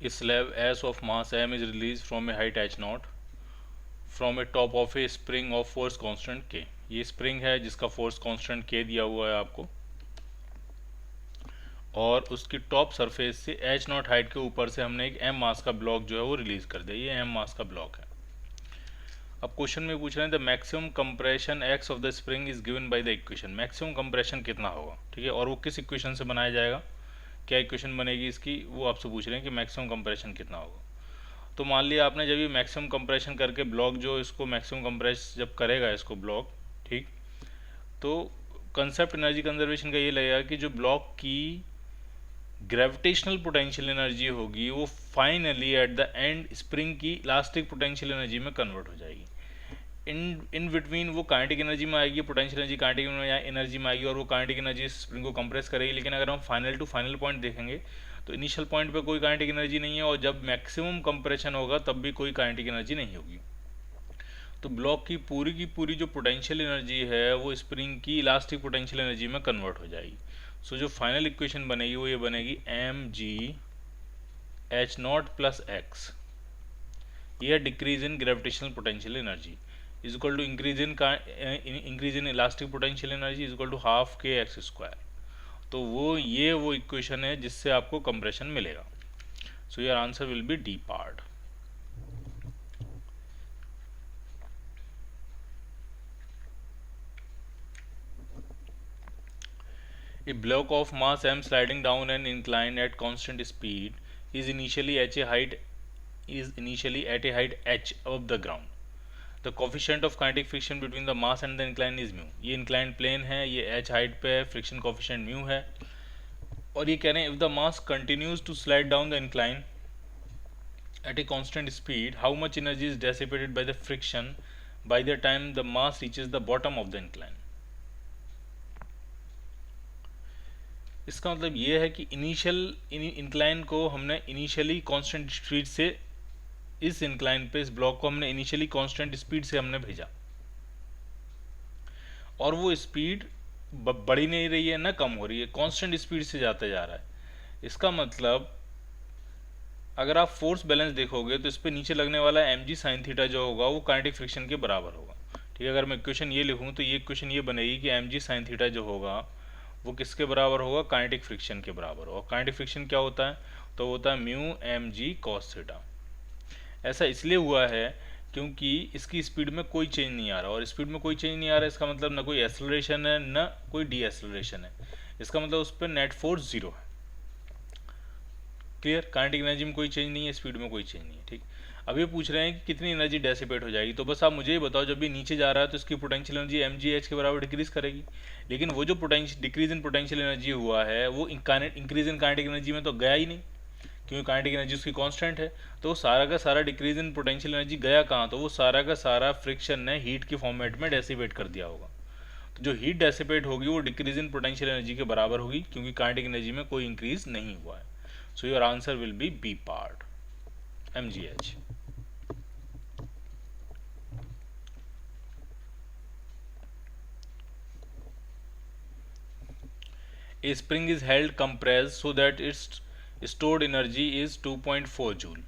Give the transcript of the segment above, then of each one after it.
A slab S of mass m is released from a height h naught from a top of a spring of force constant k। ये spring है जिसका force constant k दिया हुआ है आपको, और उसकी टॉप सरफेस से h नॉट हाइट के ऊपर से हमने एक m मास का ब्लॉक जो है वो रिलीज कर दिया। ये m मास का ब्लॉक है। अब क्वेश्चन में पूछ रहे हैं the maximum compression x of the spring is given by the equation. Maximum compression कितना होगा, ठीक है, और वो किस इक्वेशन से बनाया जाएगा, क्या इक्वेशन बनेगी इसकी, वो आपसे पूछ रहे हैं कि मैक्सिमम कंप्रेशन कितना होगा। तो मान लिया आपने जब ये मैक्सिमम कंप्रेशन करके ब्लॉक जो इसको मैक्सिमम कंप्रेस जब करेगा इसको ब्लॉक, ठीक, तो कंसेप्ट एनर्जी कंजर्वेशन का ये लगेगा कि जो ब्लॉक की ग्रेविटेशनल पोटेंशियल एनर्जी होगी वो finally at the end spring की इलास्टिक पोटेंशियल एनर्जी में कन्वर्ट हो जाएगी। इन बिटवीन वो काइनेटिक एनर्जी में आएगी, पोटेंशियल एनर्जी काइनेटिक एनर्जी में आएगी, और वो काइनेटिक एनर्जी स्प्रिंग को कंप्रेस करेगी। लेकिन अगर हम फाइनल टू फाइनल पॉइंट देखेंगे तो इनिशियल पॉइंट पे कोई काइनेटिक एनर्जी नहीं है, और जब मैक्सिमम कंप्रेशन होगा तब भी कोई काइनेटिक एनर्जी नहीं होगी। तो ब्लॉक की पूरी जो पोटेंशियल एनर्जी है वो स्प्रिंग की इलास्टिक पोटेंशियल एनर्जी में कन्वर्ट हो जाएगी। सो जो फाइनल इक्वेशन बनेगी वो ये बनेगी एम जी एच नॉट प्लस एक्स, ये decrease in gravitational potential energy is equal to increase in elastic potential energy is equal to half K X square. तो वो इक्वेशन है जिससे आपको कंप्रेशन मिलेगा। So your answer will be D part. A block of mass m sliding down an incline at constant speed is initially at a height h above the ground. The coefficient of kinetic friction between the mass and the incline is mu। ये inclined plane है, ये h height पे है, friction coefficient mu है, और ये कह रहे हैं if the mass continues to slide down the incline at a constant speed, how much energy is dissipated by the friction by the time the mass reaches the bottom of the incline। इसका मतलब ये है कि incline को हमने initially constant speed से इस incline पे इस ब्लॉक को हमने इनिशियली कांस्टेंट स्पीड से हमने भेजा, और वो स्पीड बढ़ी नहीं रही है ना कम हो रही है, कांस्टेंट स्पीड से जाता जा रहा है। इसका मतलब अगर आप फोर्स बैलेंस देखोगे तो इस पे नीचे लगने वाला एम जी साइन थीटा जो होगा वो काइनेटिक फ्रिक्शन के बराबर होगा, ठीक है। अगर मैं इक्वेशन ये लिखूँ तो ये इक्वेशन ये बनेगी कि एम जी साइन थीटा जो होगा वो किसके बराबर होगा, काइनेटिक फ्रिक्शन के बराबर होगा। काइनेटिक फ्रिक्शन क्या होता है, तो होता है mu m g cos theta. ऐसा इसलिए हुआ है क्योंकि इसकी स्पीड में कोई चेंज नहीं आ रहा, और स्पीड में कोई चेंज नहीं आ रहा इसका मतलब ना कोई एक्सेलरेशन है ना कोई डी एक्सेलरेशन है, इसका मतलब उस पर नेट फोर्स जीरो है। क्लियर, काइनेटिक एनर्जी में कोई चेंज नहीं है, स्पीड में कोई चेंज नहीं है, ठीक। अब ये पूछ रहे हैं कि कितनी एनर्जी डेसिपेट हो जाएगी, तो बस आप मुझे ये बताओ जब भी नीचे जा रहा है तो इसकी पोटेंशियल एनर्जी एम जी एच के बराबर डिक्रीज करेगी। लेकिन वो जो डिक्रीज इन पोटेंशियल एनर्जी हुआ है वो इंक्रीज इन काइनेटिक एनर्जी में तो गया ही नहीं, क्योंकि काइनेटिक एनर्जी उसकी कांस्टेंट है। तो सारा का सारा डिक्रीज इन पोटेंशियल एनर्जी गया कहाँ, तो वो सारा का सारा फ्रिक्शन ने हीट के फॉर्मेट में डेसिपेट कर दिया होगा। तो जो हीट डेसिपेट होगी वो डिक्रीज इन पोटेंशियल एनर्जी के बराबर होगी, क्योंकि काइनेटिक एनर्जी में कोई इंक्रीज नहीं हुआ है। So your answer will be B part, mgh। A spring is held compressed so that its stored energy is 2.4 joule.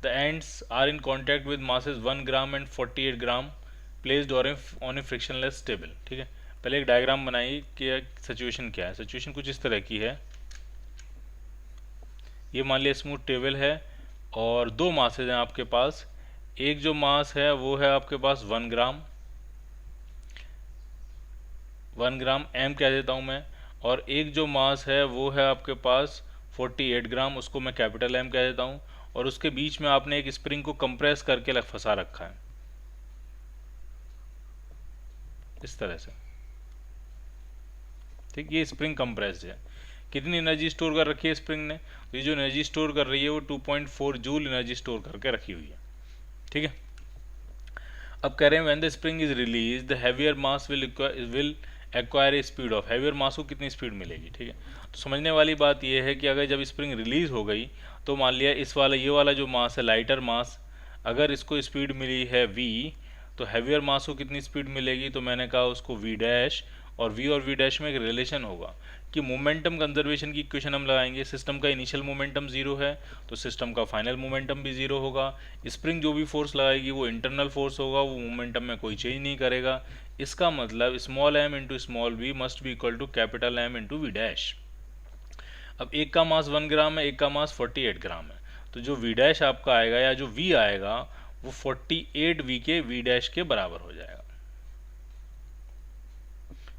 The ends are in contact with masses 1 gram and 48 gram placed on a frictionless table, ठीक है। पहले एक diagram बनाइए कि situation क्या है। Situation कुछ इस तरह की है, ये मान लिया स्मूथ टेबल है और दो मासेज हैं आपके पास। एक जो मास है वो है आपके पास 1 ग्राम, 1 ग्राम एम कह देता हूँ मैं, और एक जो मास है वो है आपके पास 48 ग्राम, उसको मैं कैपिटल एम कह देता हूँ, और उसके बीच में आपने एक स्प्रिंग को कंप्रेस करके फंसा रखा है इस तरह से, ठीक। ये स्प्रिंग कंप्रेस्ड है। कितनी एनर्जी स्टोर कर रखी है स्प्रिंग ने, तो ये जो एनर्जी स्टोर कर रही है वो 2.4 जूल एनर्जी स्टोर करके रखी हुई है, ठीक है। अब कह रहे हैं when the spring is release the heavier mass will acquire a speed of, heavier mass को कितनी स्पीड मिलेगी, ठीक है। तो समझने वाली बात यह है कि अगर जब स्प्रिंग रिलीज हो गई तो मान लिया ये वाला जो मास है लाइटर मास, अगर इसको स्पीड मिली है v, तो हैवियर मास को कितनी स्पीड मिलेगी, तो मैंने कहा उसको v डैश, और v और v डैश में एक रिलेशन होगा कि मोमेंटम कंजर्वेशन की इक्वेशन हम लगाएंगे। सिस्टम का इनिशियल मोमेंटम 0 है तो सिस्टम का फाइनल मोमेंटम भी 0 होगा। स्प्रिंग जो भी फोर्स लगाएगी वो इंटरनल फोर्स होगा, वो मोमेंटम में कोई चेंज नहीं करेगा। इसका मतलब small m into small v must be equal to capital M into we dash. अब एक का मास 1 ग्राम है, एक का मास 48 ग्राम है, तो जो वी डैश आपका आएगा या जो v आएगा वो 48v के वी डैश के बराबर हो जाएगा।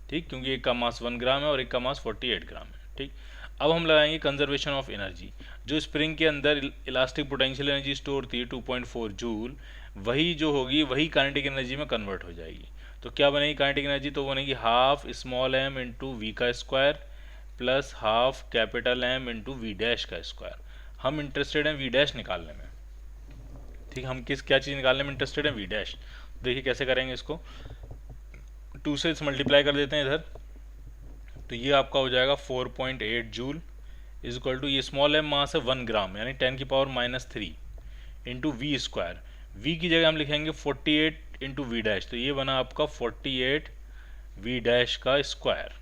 ठीक, क्योंकि एक का मास 1 ग्राम है और एक का मास 48 ग्राम है। ठीक, अब हम लगाएंगे कंजर्वेशन ऑफ एनर्जी। जो स्प्रिंग के अंदर इलास्टिक पोटेंशियल एनर्जी स्टोर थी 2.4 जूल, वही जो होगी वही काइनेटिक एनर्जी में कन्वर्ट हो जाएगी। तो क्या बनेगी काइनेटिक एनर्जी? तो बनेगी half small m into V का square plus half capital M into we dash का स्क्वायर। हम इंटरेस्टेड हैं वी डैश निकालने में। ठीक, हम क्या चीज़ निकालने में इंटरेस्टेड हैं? We dash. देखिए कैसे करेंगे इसको, 2 से मल्टीप्लाई कर देते हैं इधर, तो ये आपका हो जाएगा 4.8 जूल इज इक्वल टू, ये स्मॉल m मास है 1 ग्राम यानी 10 की power -3 into v square. V की जगह हम लिखेंगे 48 इंटू वी डैश, तो ये बना आपका 48 वी डैश का स्क्वायर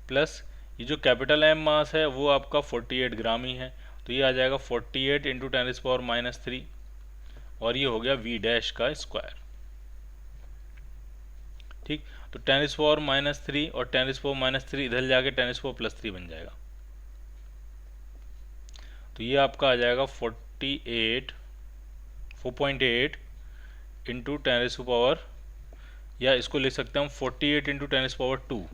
प्लस ये जो कैपिटल M मास है वो आपका 48 ग्राम ही है, तो ये आ जाएगा 48 इंटू 10 की पावर -3 और ये हो गया वी डैश का स्क्वायर। ठीक, तो 10 की पावर -3 और 10 की पावर -3 इधर जाके 10 की पावर +3 बन जाएगा, तो ये आपका आ जाएगा 4.8 इंटू 10 की पावर, या इसको लिख सकते हैं हम 48 इंटू 10 की पावर 2।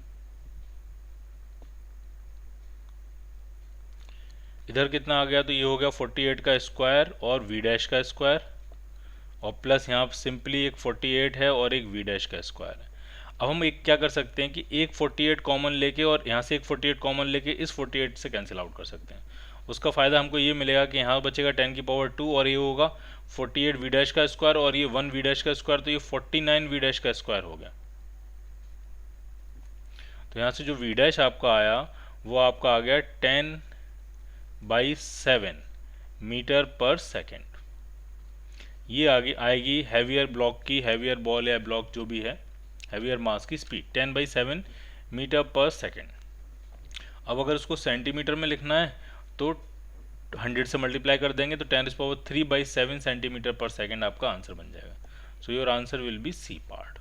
इधर कितना आ गया? तो ये हो गया 48 का स्क्वायर और वी डैश का स्क्वायर और प्लस यहाँ पर सिंपली एक 48 है और एक वी डैश का स्क्वायर है। अब हम एक क्या कर सकते हैं कि एक 48 कॉमन लेके और यहाँ से एक 48 कॉमन लेके इस 48 से कैंसिल आउट कर सकते हैं। उसका फ़ायदा हमको ये मिलेगा कि यहाँ बचेगा 10 की पावर 2 और ये होगा 48 वी डैश का स्क्वायर और ये 1 वी डैश का स्क्वायर, तो ये 49 वी डैश का स्क्वायर हो गया। तो यहाँ से जो वी डैश आपका आया वो आपका आ गया 10/7 मीटर पर सेकेंड। ये आगे आएगी हैवियर ब्लॉक की, हैवियर बॉल या ब्लॉक जो भी है, हैवियर मास की स्पीड 10/7 मीटर पर सेकेंड। अब अगर उसको सेंटीमीटर में लिखना है तो 100 से मल्टीप्लाई कर देंगे तो 10⁻³ सेंटीमीटर पर सेकेंड आपका आंसर बन जाएगा। So your answer will be C part.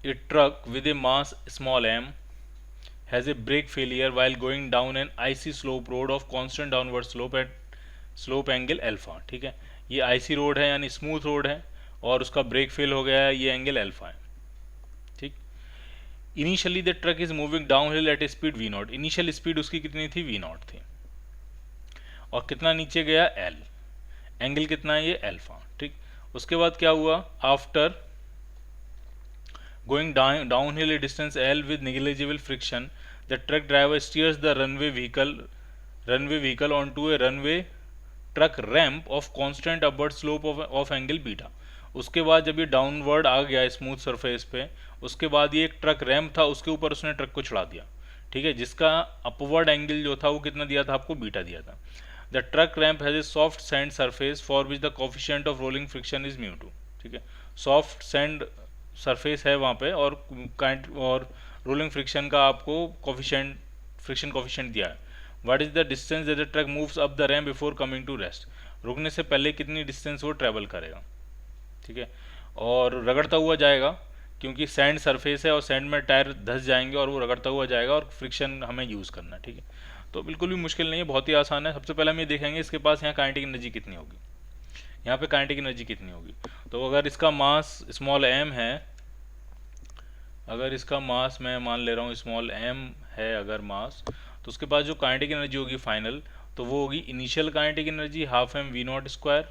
A truck with a mass small m has a brake failure while going down an icy slope road of constant downward slope at slope angle alpha। ठीक है, ये icy road है यानी smooth road है और उसका brake fail हो गया है, ये एंगल अल्फा है। ठीक, initially the truck is moving down hill at a speed v0। Initial speed उसकी कितनी थी? v0 थी। और कितना नीचे गया? l। एंगल कितना है? ये अल्फा। ठीक, उसके बाद क्या हुआ? After going downhill a distance L with negligible friction, the truck driver steers the runway vehicle onto a runway truck ramp of constant upward slope of angle beta। उसके बाद जब ये डाउनवर्ड आ गया स्मूथ सरफेस पे, उसके बाद ये एक ट्रक रैम्प था, उसके ऊपर उसने ट्रक को चढ़ा दिया। ठीक है, जिसका अपवर्ड एंगल जो था वो कितना दिया था आपको? बीटा दिया था। The truck ramp has a soft sand surface for which the coefficient of rolling friction is μ2। ठीक है, सॉफ्ट सैंड सरफेस है वहाँ पे और रोलिंग फ्रिक्शन का आपको कोफिशिएंट, फ्रिक्शन कोफिशिएंट दिया है। What is the distance that the truck moves up the ramp before coming to rest. रुकने से पहले कितनी डिस्टेंस वो ट्रैवल करेगा। ठीक है, और रगड़ता हुआ जाएगा क्योंकि सैंड सरफेस है और सैंड में टायर धंस जाएंगे और वो रगड़ता हुआ जाएगा और फ्रिक्शन हमें यूज़ करना है। ठीक है, तो बिल्कुल भी मुश्किल नहीं है, बहुत ही आसान है। सबसे पहले हम ये देखेंगे इसके पास यहाँ काइनेटिक एनर्जी कितनी होगी, यहाँ पे काइनेटिक एनर्जी कितनी होगी। तो अगर इसका मास स्मॉल m है, अगर इसका मास मैं मान ले रहा हूँ स्मॉल m है अगर मास, तो उसके पास जो काइनेटिक एनर्जी होगी फाइनल, तो वो होगी initial kinetic energy ½ m v0 square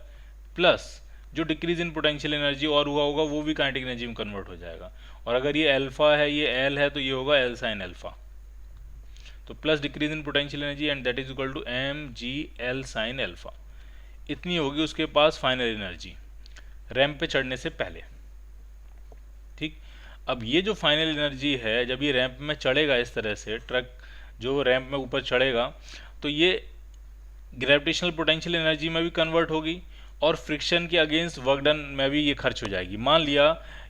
plus जो डिक्रीज इन पोटेंशियल एनर्जी और हुआ होगा वो भी काइनेटिक एनर्जी में कन्वर्ट हो जाएगा। और अगर ये अल्फा है, ये l है, तो ये होगा l साइन अल्फा, तो plus decrease in potential energy and that is equal to mg l sine alpha. इतनी होगी उसके पास फाइनल एनर्जी रैंप पे चढ़ने से पहले। ठीक, अब ये जो फाइनल एनर्जी है जब ये रैंप में चढ़ेगा इस तरह से, ट्रक जो रैंप में ऊपर चढ़ेगा, तो ये ग्रेविटेशनल पोटेंशियल एनर्जी में भी कन्वर्ट होगी और फ्रिक्शन के अगेंस्ट वर्क डन में भी ये खर्च हो जाएगी। मान लिया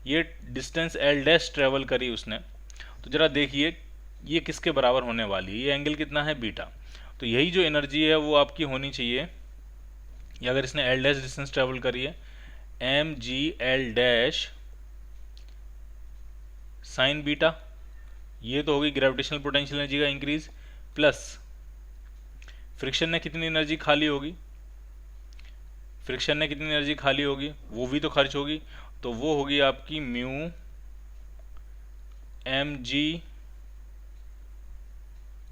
ये डिस्टेंस एल डैश ट्रेवल करी उसने, तो जरा देखिए ये किसके बराबर होने वाली है, ये एंगल कितना है बीटा। तो यही जो एनर्जी है वो आपकी होनी चाहिए, या अगर इसने एल डैश डिस्टेंस ट्रेवल करी है, m g l dash sine beta, ये तो होगी ग्रेविटेशनल पोटेंशियल एनर्जी का इंक्रीज, प्लस फ्रिक्शन ने कितनी एनर्जी खाली होगी, फ्रिक्शन ने कितनी एनर्जी खाली होगी, वो भी तो खर्च होगी, तो वो होगी आपकी mu m g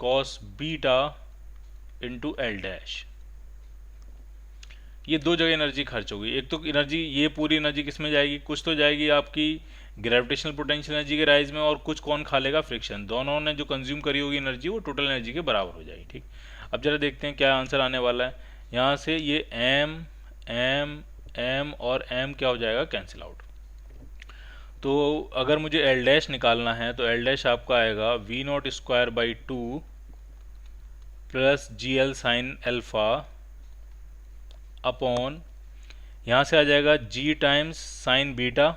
cos beta into l dash. ये दो जगह एनर्जी खर्च होगी, एक तो एनर्जी, ये पूरी एनर्जी किस में जाएगी, कुछ तो जाएगी आपकी ग्रेविटेशनल पोटेंशियल एनर्जी के राइज में, और कुछ कौन खा लेगा, फ्रिक्शन। दोनों ने जो कंज्यूम करी होगी एनर्जी वो टोटल एनर्जी के बराबर हो जाएगी। ठीक, अब जरा देखते हैं क्या आंसर आने वाला है। यहाँ से ये एम एम एम और एम क्या हो जाएगा, कैंसिल आउट। तो अगर मुझे एल डैश निकालना है तो एल डैश आपका आएगा V naught square by 2 plus G L sine alpha upon, यहाँ से आ जाएगा G times sine beta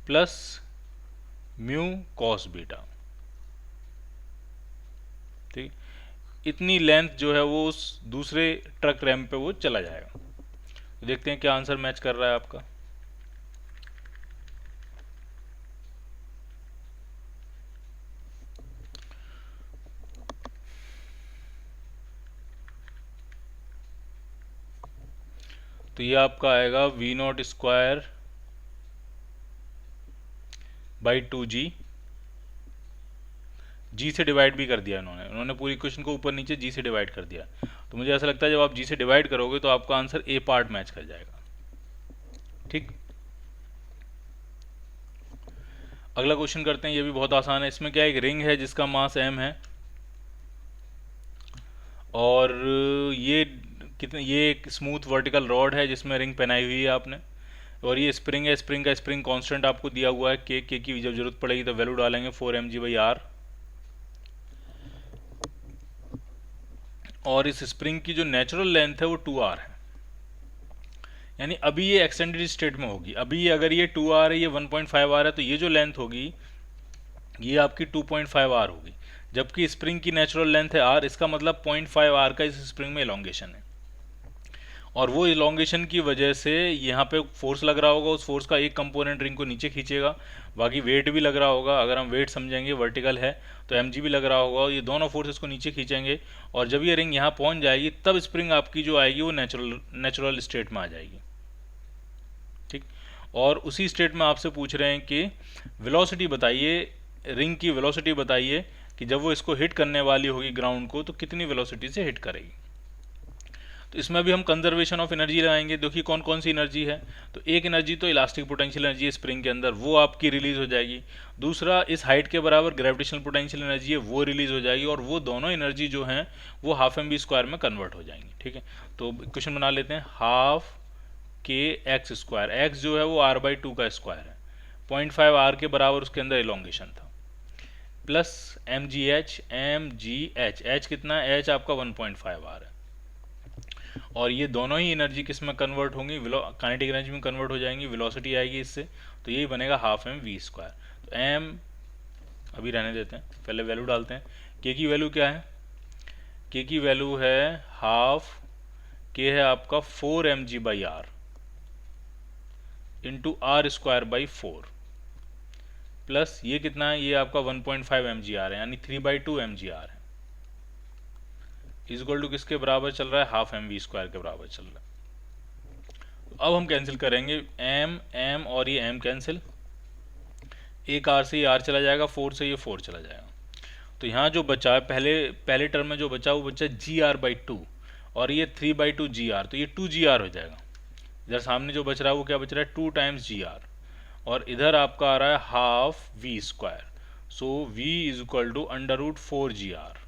plus mu cos beta. ठीक, इतनी लेंथ जो है वो उस दूसरे ट्रक रैम्प पे वो चला जाएगा। तो देखते हैं क्या आंसर मैच कर रहा है आपका। तो ये आपका आएगा V naught square by 2g, जी से डिवाइड भी कर दिया उन्होंने पूरी इक्वेशन को ऊपर नीचे जी से डिवाइड कर दिया। तो मुझे ऐसा लगता है जब आप जी से डिवाइड करोगे तो आपका आंसर ए पार्ट मैच कर जाएगा। ठीक, अगला क्वेश्चन करते हैं, ये भी बहुत आसान है। इसमें क्या, एक रिंग है जिसका मास m है, और ये कितने, ये एक स्मूथ वर्टिकल रॉड है जिसमें रिंग पहनाई हुई है आपने, और ये स्प्रिंग है, स्प्रिंग का स्प्रिंग कांस्टेंट आपको दिया हुआ है के की जब जरूरत पड़ेगी तो वैल्यू डालेंगे 4mg/r, और इस स्प्रिंग की जो नेचुरल लेंथ है वो 2r है, यानी अभी ये एक्सटेंडेड स्टेट में होगी। अभी अगर ये 2r है, ये 1.5r है, तो ये जो लेंथ होगी ये आपकी 2.5r होगी, जबकि स्प्रिंग की नेचुरल लेंथ है r, इसका मतलब 0.5r का इस स्प्रिंग में इलोंगेशन है, और वो इलोंगेशन की वजह से यहाँ पे फोर्स लग रहा होगा, उस फोर्स का एक कंपोनेंट रिंग को नीचे खींचेगा, बाकी वेट भी लग रहा होगा। अगर हम वेट समझेंगे, वर्टिकल है तो mg भी लग रहा होगा, ये दोनों फोर्स इसको नीचे खींचेंगे, और जब ये रिंग यहाँ पहुँच जाएगी तब स्प्रिंग आपकी जो आएगी वो नेचुरल स्टेट में आ जाएगी। ठीक, और उसी स्टेट में आपसे पूछ रहे हैं कि वेलोसिटी बताइए, रिंग की वेलोसिटी बताइए कि जब वो इसको हिट करने वाली होगी ग्राउंड को तो कितनी वेलोसिटी से हिट करेगी। तो इसमें भी हम कंजर्वेशन ऑफ एनर्जी लगाएंगे। देखिए कौन कौन सी एनर्जी है, तो एक एनर्जी तो इलास्टिक पोटेंशियल एनर्जी है स्प्रिंग के अंदर, वो आपकी रिलीज हो जाएगी। दूसरा, इस हाइट के बराबर ग्रेविटेशनल पोटेंशियल एनर्जी है, वो रिलीज हो जाएगी, और वो दोनों एनर्जी जो हैं वो हाफ एम बी स्क्वायर में कन्वर्ट हो जाएंगी। ठीक है, तो क्वेश्चन बना लेते हैं, half K X square, x जो है वो r/2 का स्क्वायर है, 0.5r के बराबर उसके अंदर इलोंगेशन था, प्लस mgh, h कितना है, h आपका 1.5r है, और ये दोनों ही एनर्जी किस में कन्वर्ट होंगी, काइनेटिक एनर्जी में कन्वर्ट हो जाएंगी, वेलोसिटी आएगी इससे, तो यही बनेगा हाफ एम वी स्क्वायर। तो m अभी रहने देते हैं, पहले वैल्यू डालते हैं। k की वैल्यू क्या है, k की वैल्यू है हाफ, k है आपका 4mg/r into r square by 4, plus ये कितना है, ये आपका 1.5 mgr है, यानी 3/2 mgr है, इक्वल टू किसके बराबर चल रहा है, हाफ एम वी स्क्वायर के बराबर चल रहा है। अब हम कैंसिल करेंगे, m m और ये m कैंसिल, एक r से ये r चला जाएगा, 4 से ये 4 चला जाएगा, तो यहाँ जो बचा है पहले टर्म में जो बचा वो बचा gr/2, और ये 3/2 gr, तो ये 2gr हो जाएगा। इधर सामने जो बच रहा है वो क्या बच रहा है, 2 टाइम्स gr, और इधर आपका आ रहा है half v square, so v is equal to √4gr,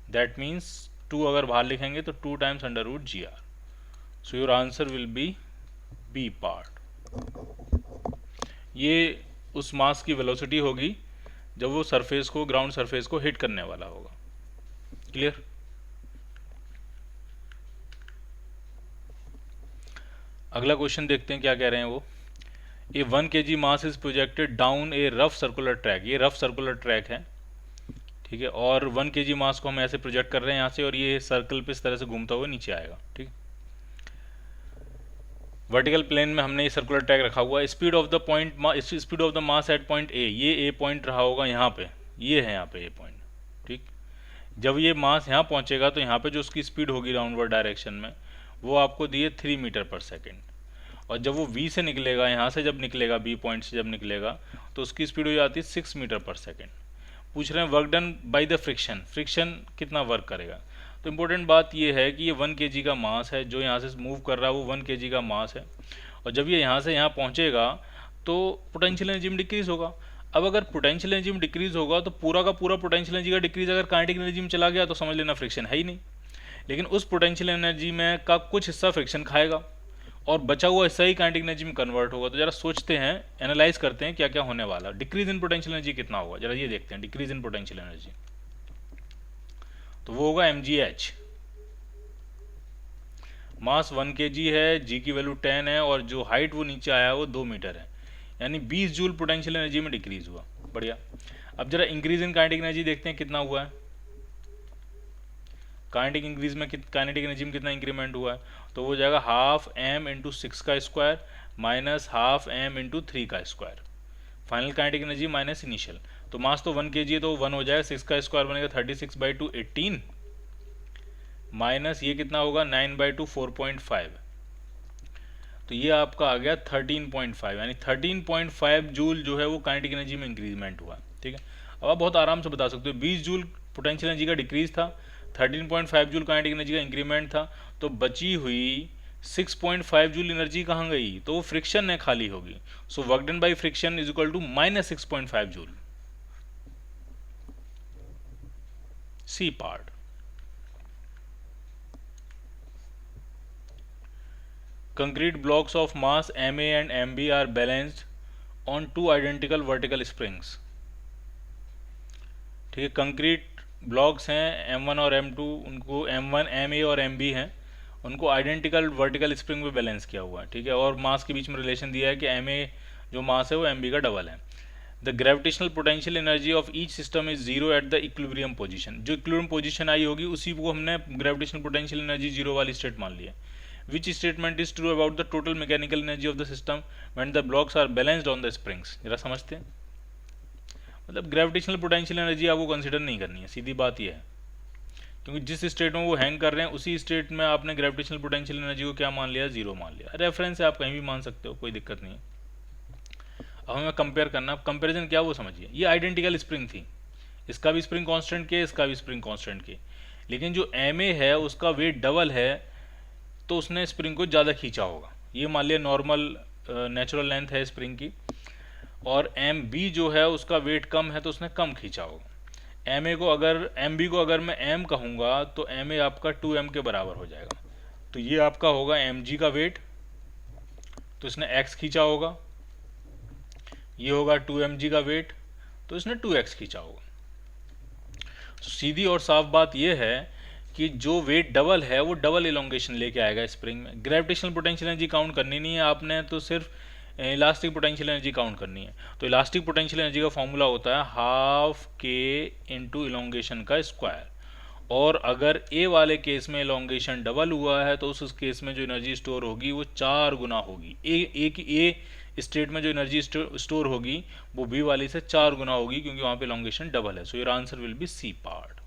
that means 2 अगर बाहर लिखेंगे तो 2 times √gr, so your answer will be B part. ये उस मास की वेलोसिटी होगी जब वो सरफेस को, ग्राउंड सरफेस को हिट करने वाला होगा। क्लियर। अगला क्वेश्चन देखते हैं क्या कह रहे हैं वो। ए 1 kg mass is projected down A rough circular track, ये रफ सर्कुलर ट्रैक है, ठीक है, और 1 kg मास को हम ऐसे प्रोजेक्ट कर रहे हैं यहाँ से, और ये सर्कल पे इस तरह से घूमता हुआ नीचे आएगा, ठीक। वर्टिकल प्लेन में हमने ये सर्कुलर ट्रैक रखा हुआ है। Speed of the point, speed of the mass at point A, ये ए पॉइंट रहा होगा यहाँ पे, ये है यहाँ पे ए पॉइंट, ठीक। जब ये मास यहाँ पहुँचेगा तो यहाँ पे जो उसकी स्पीड होगी डाउनवर्ड डायरेक्शन में, वो आपको दिए 3 मीटर पर सेकेंड, और जब वो V से निकलेगा, यहाँ से जब निकलेगा, B पॉइंट से जब निकलेगा, तो उसकी स्पीड हो जाती है 6 मीटर पर सेकेंड। पूछ रहे हैं work done by the friction, friction कितना वर्क करेगा। तो इम्पोर्टेंट बात ये है कि ये 1 kg का मास है, जो यहाँ से मूव कर रहा है वो 1 kg का मास है, और जब ये यहाँ से यहाँ पहुँचेगा तो पोटेंशियल एनर्जी में डिक्रीज होगा। अब अगर पोटेंशियल एनर्जी में डिक्रीज होगा तो पूरा का पूरा पोटेंशियल एनर्जी का डिक्रीज अगर काइनेटिक एनर्जी में चला गया तो समझ लेना फ्रिक्शन है ही नहीं। लेकिन उस पोटेंशियल एनर्जी में का कुछ हिस्सा फ्रिक्शन खाएगा और बचा हुआ हिस्सा ही काइनेटिक एनर्जी में कन्वर्ट होगा। तो जरा सोचते हैं, एनालाइज करते हैं क्या क्या होने वाला। डिक्रीज इन पोटेंशियल एनर्जी कितना होगा, जरा ये देखते हैं। डिक्रीज इन पोटेंशियल एनर्जी तो वो होगा mgh। मास 1 kg है, जी की वैल्यू 10 है, और जो हाइट वो नीचे आया है वो 2 मीटर है, यानी 20 जूल पोटेंशियल एनर्जी में डिक्रीज हुआ। बढ़िया। अब जरा इंक्रीज इन काइनेटिक एनर्जी देखते हैं कितना हुआ है। काइनेटिक इंक्रीज में काइनेटिक एनर्जी में कितना इंक्रीमेंट हुआ है, तो वो जाएगा हाफ m इंटू 6 का square minus half m into 3 का square. Final kinetic energy minus initial. तो मास तो 1 kg है तो 1 हो जाएगा, 6 का स्क्वायर बनेगा 36/2 18, माइनस ये कितना होगा 9/2 4.5, तो ये आपका आ गया 13.5, यानी 13.5 जूल जो है वो काइनेटिक एनर्जी में इंक्रीजमेंट हुआ, ठीक है। अब आप बहुत आराम से बता सकते हो 20 जूल पोटेंशियल एनर्जी का डिक्रीज था, 13.5 जूल काइनेटिक एनर्जी का इंक्रीमेंट था, तो बची हुई 6.5 जूल एनर्जी कहाँ गई, तो वो फ्रिक्शन है खाली होगी। So work done by friction is equal to -6.5 joule. C part. Concrete blocks of mass Ma and Mb are balanced on two identical vertical springs, ठीक है। कंक्रीट ब्लॉक्स हैं M1 और M2, उनको M1 Ma और Mb हैं, उनको identical vertical spring में balance किया हुआ है, ठीक है। और मास के बीच में रिलेशन दिया है कि Ma जो मास है वो Mb का डबल है। The gravitational potential energy of each system is zero at the equilibrium position, जो इक्विलिब्रियम पोजीशन आई होगी उसी को हमने ग्रेविटेशनल पोटेंशियल एनर्जी जीरो वाली स्टेट मान लिया। Which statement is true about the total mechanical energy of the system when the blocks are balanced on the springs? जरा समझते हैं। मतलब ग्रेविटेशनल पोटेंशियल एनर्जी आपको कंसिडर नहीं करनी है, सीधी बात यह है, क्योंकि जिस स्टेट में वो हैंग कर रहे हैं उसी स्टेट में आपने ग्रेविटेशनल पोटेंशियल एनर्जी को क्या मान लिया, जीरो मान लिया। रेफरेंस है, आप कहीं भी मान सकते हो, कोई दिक्कत नहीं है। अब हमें कंपेयर करना, कंपेरिजन क्या वो समझिए। ये आइडेंटिकल स्प्रिंग थी, इसका भी स्प्रिंग कांस्टेंट के, इसका भी स्प्रिंग कांस्टेंट के, लेकिन जो Ma है उसका वेट डबल है तो उसने स्प्रिंग को ज़्यादा खींचा होगा। ये मान लिया नॉर्मल नेचुरल लेंथ है स्प्रिंग की, और Mb जो है उसका वेट कम है तो उसने कम खींचा होगा। Mb को अगर मैं m कहूँगा तो Ma आपका 2m के बराबर हो जाएगा, तो ये आपका होगा Mg का वेट, तो इसने x खींचा होगा। ये होगा 2mg का वेट, तो इसने 2x खींचा होगा। तो सीधी और साफ बात यह है कि जो वेट डबल है वो डबल इलोंगेशन लेके आएगा स्प्रिंग में। ग्रेविटेशनल पोटेंशियल एनर्जी काउंट करनी नहीं है आपने, तो सिर्फ इलास्टिक पोटेंशियल एनर्जी काउंट करनी है। तो इलास्टिक पोटेंशियल एनर्जी का फॉर्मूला होता है हाफ k इंटू इलोंगेशन का स्क्वायर, और अगर ए वाले केस में इलोंगेशन डबल हुआ है तो उस केस में जो एनर्जी स्टोर होगी वो 4 गुना होगी। ए स्टेट में जो एनर्जी स्टोर होगी वो बी वाली से 4 गुना होगी, क्योंकि वहाँ पे इलोंगेशन डबल है। So your answer will be C part.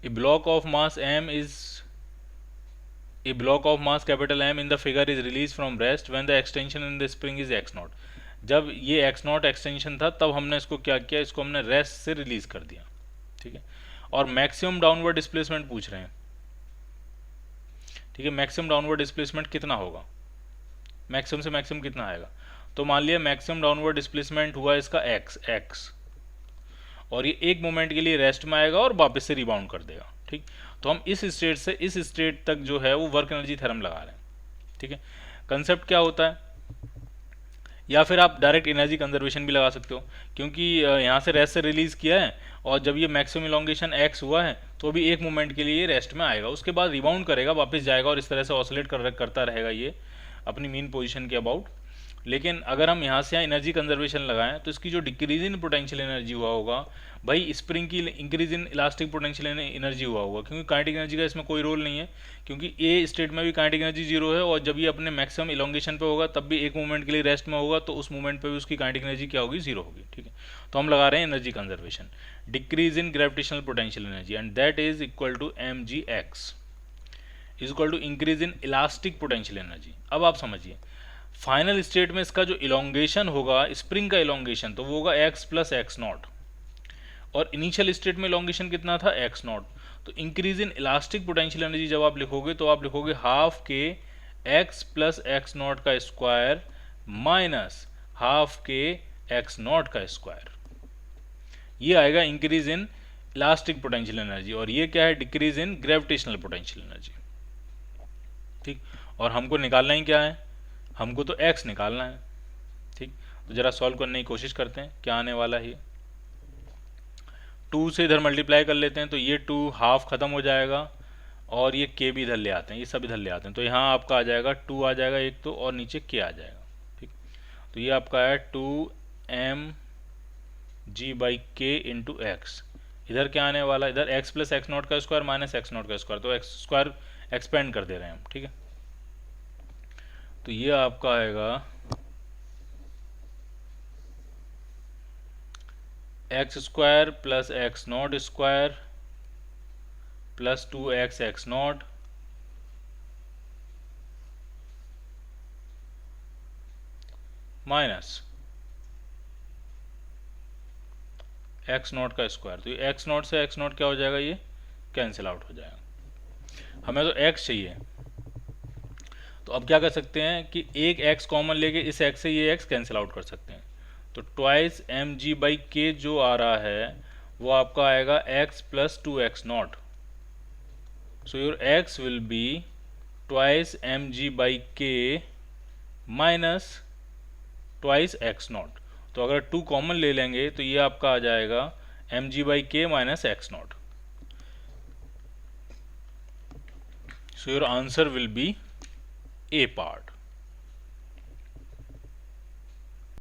A block of mass M capital M in the figure is released from rest when the extension in the spring is x0। जब ये x0 extension था तब हमने इसको क्या किया, इसको हमने रेस्ट से रिलीज कर दिया, ठीक है। और मैक्सिमम डाउनवर्ड डिस्प्लेसमेंट पूछ रहे हैं, ठीक है। मैक्सिमम डाउनवर्ड डिस्प्लेसमेंट कितना होगा, मैक्सिमम से मैक्सिमम कितना आएगा। तो मान लिया मैक्सिमम डाउनवर्ड डिस्प्लेसमेंट हुआ इसका x, और ये एक मोमेंट के लिए रेस्ट में आएगा और वापस से रिबाउंड कर देगा, ठीक। तो हम इस स्टेट से इस स्टेट तक जो है वो वर्क एनर्जी थ्योरम लगा रहे हैं, ठीक है। कंसेप्ट क्या होता है, या फिर आप डायरेक्ट एनर्जी कंजर्वेशन भी लगा सकते हो, क्योंकि यहाँ से रेस्ट से रिलीज किया है और जब ये मैक्सिमम इलोंगेशन एक्स हुआ है तो भी एक मोमेंट के लिए रेस्ट में आएगा, उसके बाद रिबाउंड करेगा, वापस जाएगा और इस तरह से ऑसिलेट करता रहेगा ये अपनी मीन पोजीशन के अबाउट। लेकिन अगर हम यहाँ से यहाँ एनर्जी कंजर्वेशन लगाएं तो इसकी जो डिक्रीज इन पोटेंशियल एनर्जी हुआ होगा भाई स्प्रिंग की increase in elastic potential energy हुआ होगा, क्योंकि काइनेटिक एनर्जी का इसमें कोई रोल नहीं है, क्योंकि ए स्टेट में भी काइनेटिक एनर्जी जीरो है और जब ये अपने मैक्सिमम इलोंगेशन पे होगा तब भी एक मोमेंट के लिए रेस्ट में होगा, तो उस मोमेंट पे भी उसकी काइनेटिक एनर्जी क्या होगी, जीरो होगी। ठीक है, तो हम लगा रहे हैं energy conservation, decrease in gravitational potential energy and that is equal to mgx is equal to increase in elastic potential energy. अब आप समझिए फाइनल स्टेट में इसका जो इलोंगेशन होगा स्प्रिंग का इलोंगेशन तो वो होगा x प्लस एक्स नॉट, और इनिशियल स्टेट में इलोंगेशन कितना था x नॉट। तो increase in elastic potential energy जब आप लिखोगे तो आप लिखोगे हाफ के x प्लस एक्स नॉट का square minus half K x not का स्क्वायर, ये आएगा increase in elastic potential energy, और ये क्या है, decrease in gravitational potential energy. ठीक, और हमको निकालना ही क्या है, हमको तो x निकालना है। ठीक, तो जरा सॉल्व करने की कोशिश करते हैं क्या आने वाला है। 2 से इधर मल्टीप्लाई कर लेते हैं तो ये 2 हाफ खत्म हो जाएगा और ये k भी इधर ले आते हैं, ये सब इधर ले आते हैं, तो यहाँ आपका आ जाएगा 2 आ जाएगा एक तो, और नीचे k आ जाएगा। ठीक, तो ये आपका है 2mg/k इंटू एक्स, इधर क्या आने वाला है, इधर x प्लस एक्स नॉट का स्क्वायर माइनस एक्स नॉट का स्क्वायर, तो एक्स स्क्वायर एक्सपेंड कर दे रहे हैं हम। ठीक है, तो ये आपका आएगा x square plus x not square plus 2x x not minus x not का स्क्वायर। तो ये एक्स नॉट से एक्स नॉट क्या हो जाएगा, ये कैंसिल आउट हो जाएगा। हमें तो x चाहिए, तो अब क्या कर सकते हैं कि एक x कॉमन लेके इस x से ये x कैंसिल आउट कर सकते हैं, तो ट्वाइस mg/k जो आ रहा है वो आपका आएगा x plus 2x not, so your x will be twice mg/k minus twice x not. तो अगर 2 कॉमन ले लेंगे तो ये आपका आ जाएगा mg/k minus x not, so your answer will B A part।